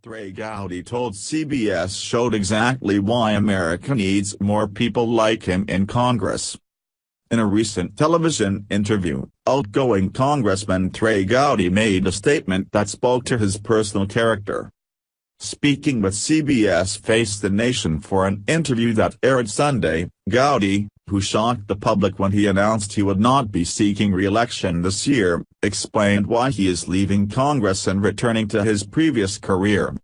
Trey Gowdy told CBS showed exactly why America needs more people like him in Congress. In a recent television interview, outgoing Congressman Trey Gowdy made a statement that spoke to his personal character. Speaking with CBS Face the Nation for an interview that aired Sunday, Gowdy, who shocked the public when he announced he would not be seeking re-election this year, explained why he is leaving Congress and returning to his previous career.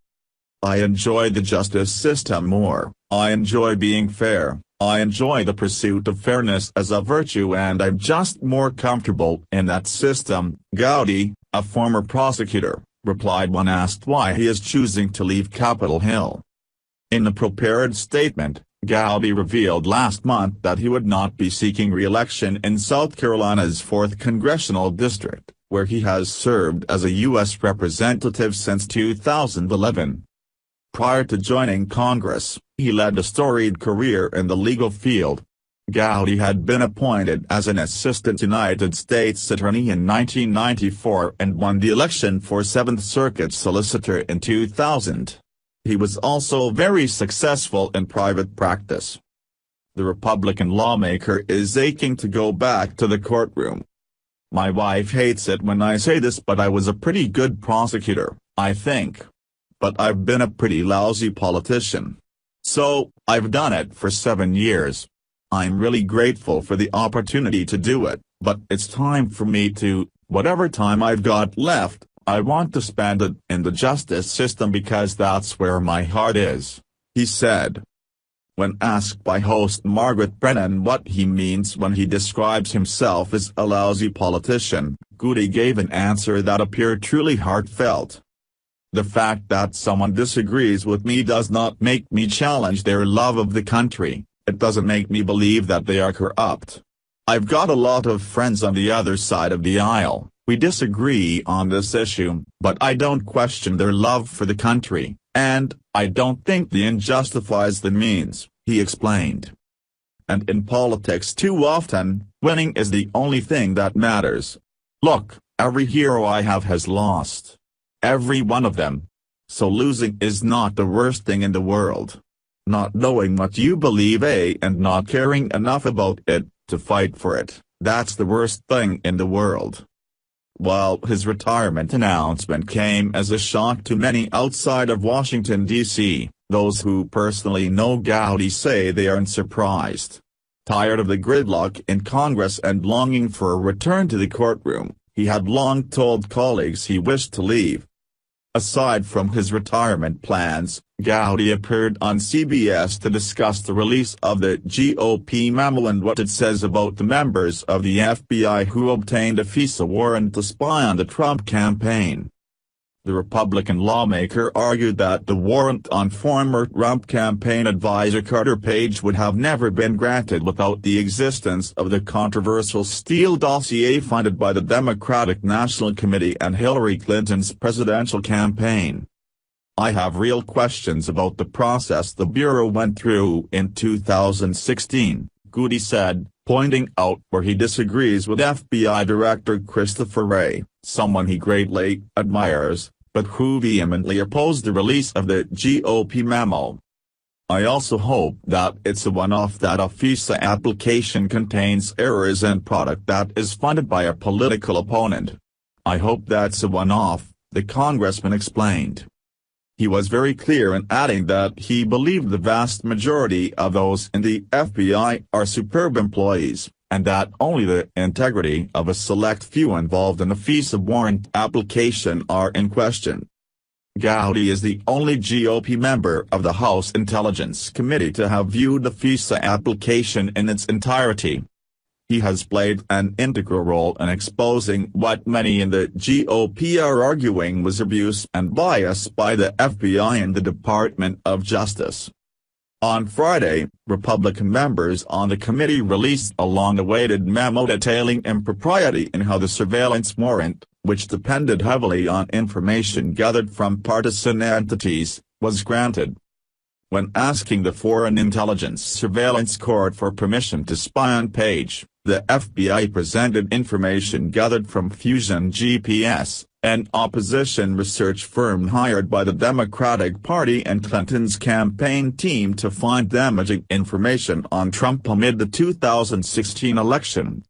"I enjoy the justice system more, I enjoy being fair, I enjoy the pursuit of fairness as a virtue, and I'm just more comfortable in that system," Gowdy, a former prosecutor, replied when asked why he is choosing to leave Capitol Hill. In a prepared statement, Gowdy revealed last month that he would not be seeking re-election in South Carolina's 4th Congressional District, where he has served as a U.S. representative since 2011. Prior to joining Congress, he led a storied career in the legal field. Gowdy had been appointed as an assistant United States attorney in 1994 and won the election for 7th Circuit solicitor in 2000. He was also very successful in private practice. The Republican lawmaker is aching to go back to the courtroom. "My wife hates it when I say this, but I was a pretty good prosecutor, I think. But I've been a pretty lousy politician. So, I've done it for 7 years. I'm really grateful for the opportunity to do it, but it's time for me to, whatever time I've got left, I want to spend it in the justice system because that's where my heart is," he said. When asked by host Margaret Brennan what he means when he describes himself as a lousy politician, Gowdy gave an answer that appeared truly heartfelt. "The fact that someone disagrees with me does not make me challenge their love of the country, it doesn't make me believe that they are corrupt. I've got a lot of friends on the other side of the aisle. We disagree on this issue, but I don't question their love for the country, and I don't think the end justifies the means," he explained. "And in politics too often, winning is the only thing that matters. Look, every hero I have has lost. Every one of them. So losing is not the worst thing in the world. Not knowing what you believe and not caring enough about it to fight for it, that's the worst thing in the world." While his retirement announcement came as a shock to many outside of Washington, D.C., those who personally know Gowdy say they aren't surprised. Tired of the gridlock in Congress and longing for a return to the courtroom, he had long told colleagues he wished to leave. Aside from his retirement plans, Gowdy appeared on CBS to discuss the release of the GOP memo and what it says about the members of the FBI who obtained a FISA warrant to spy on the Trump campaign. The Republican lawmaker argued that the warrant on former Trump campaign advisor Carter Page would have never been granted without the existence of the controversial Steele dossier funded by the Democratic National Committee and Hillary Clinton's presidential campaign. "I have real questions about the process the Bureau went through in 2016, Gowdy said, pointing out where he disagrees with FBI Director Christopher Wray, someone he greatly admires, but who vehemently opposed the release of the GOP memo. "I also hope that it's a one-off, that a FISA application contains errors and product that is funded by a political opponent. I hope that's a one-off," the congressman explained. He was very clear in adding that he believed the vast majority of those in the FBI are superb employees, and that only the integrity of a select few involved in the FISA warrant application are in question. Gowdy is the only GOP member of the House Intelligence Committee to have viewed the FISA application in its entirety. He has played an integral role in exposing what many in the GOP are arguing was abuse and bias by the FBI and the Department of Justice. On Friday, Republican members on the committee released a long-awaited memo detailing impropriety in how the surveillance warrant, which depended heavily on information gathered from partisan entities, was granted. When asking the Foreign Intelligence Surveillance Court for permission to spy on Page, the FBI presented information gathered from Fusion GPS, An opposition research firm hired by the Democratic Party and Clinton's campaign team to find damaging information on Trump amid the 2016 election.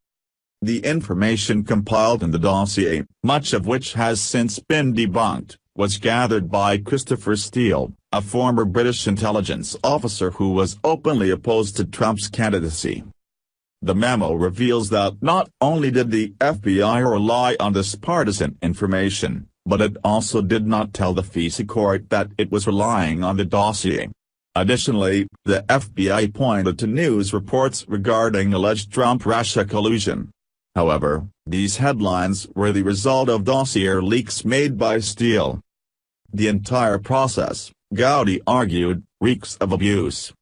The information compiled in the dossier, much of which has since been debunked, was gathered by Christopher Steele, a former British intelligence officer who was openly opposed to Trump's candidacy. The memo reveals that not only did the FBI rely on this partisan information, but it also did not tell the FISA court that it was relying on the dossier. Additionally, the FBI pointed to news reports regarding alleged Trump-Russia collusion. However, these headlines were the result of dossier leaks made by Steele. The entire process, Gowdy argued, reeks of abuse.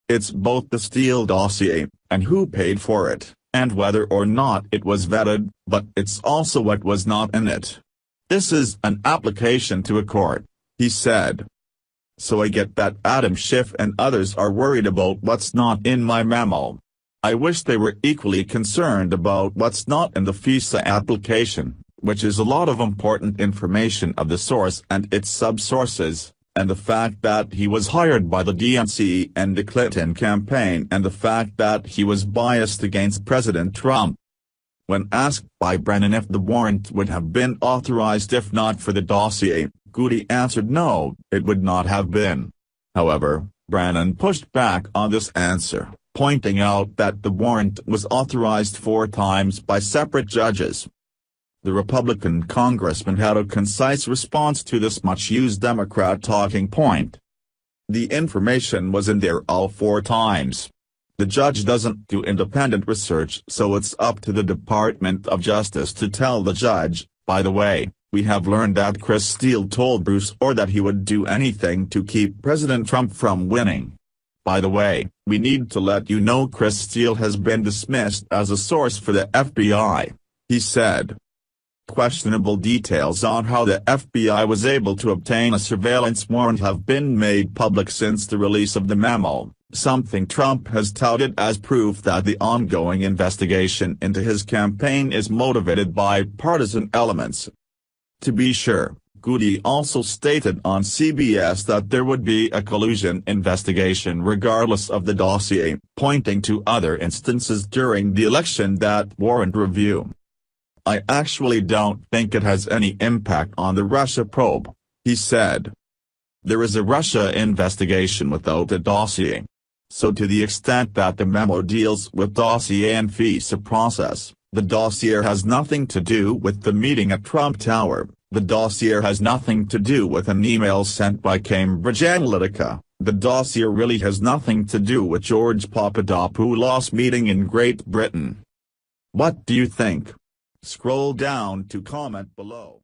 It's both the Steele dossier, and who paid for it, and whether or not it was vetted, but it's also what was not in it. This is an application to a court, he said. So I get that Adam Schiff and others are worried about what's not in my memo. I wish they were equally concerned about what's not in the FISA application, which is a lot of important information of the source and its sub-sources, and the fact that he was hired by the DNC and the Clinton campaign, and the fact that he was biased against President Trump. When asked by Brennan if the warrant would have been authorized if not for the dossier, Gowdy answered no, it would not have been. However, Brennan pushed back on this answer, pointing out that the warrant was authorized 4 times by separate judges. The Republican congressman had a concise response to this much-used Democrat talking point. The information was in there all 4 times. The judge doesn't do independent research, so it's up to the Department of Justice to tell the judge. By the way, we have learned that Chris Steele told Bruce Orr that he would do anything to keep President Trump from winning. By the way, we need to let you know Chris Steele has been dismissed as a source for the FBI, he said. Questionable details on how the FBI was able to obtain a surveillance warrant have been made public since the release of the memo, something Trump has touted as proof that the ongoing investigation into his campaign is motivated by partisan elements. To be sure, Gowdy also stated on CBS that there would be a collusion investigation regardless of the dossier, pointing to other instances during the election that warrant review. I actually don't think it has any impact on the Russia probe, he said. There is a Russia investigation without a dossier. So to the extent that the memo deals with dossier and FISA process, the dossier has nothing to do with the meeting at Trump Tower, the dossier has nothing to do with an email sent by Cambridge Analytica, the dossier really has nothing to do with George Papadopoulos' meeting in Great Britain. What do you think? Scroll down to comment below.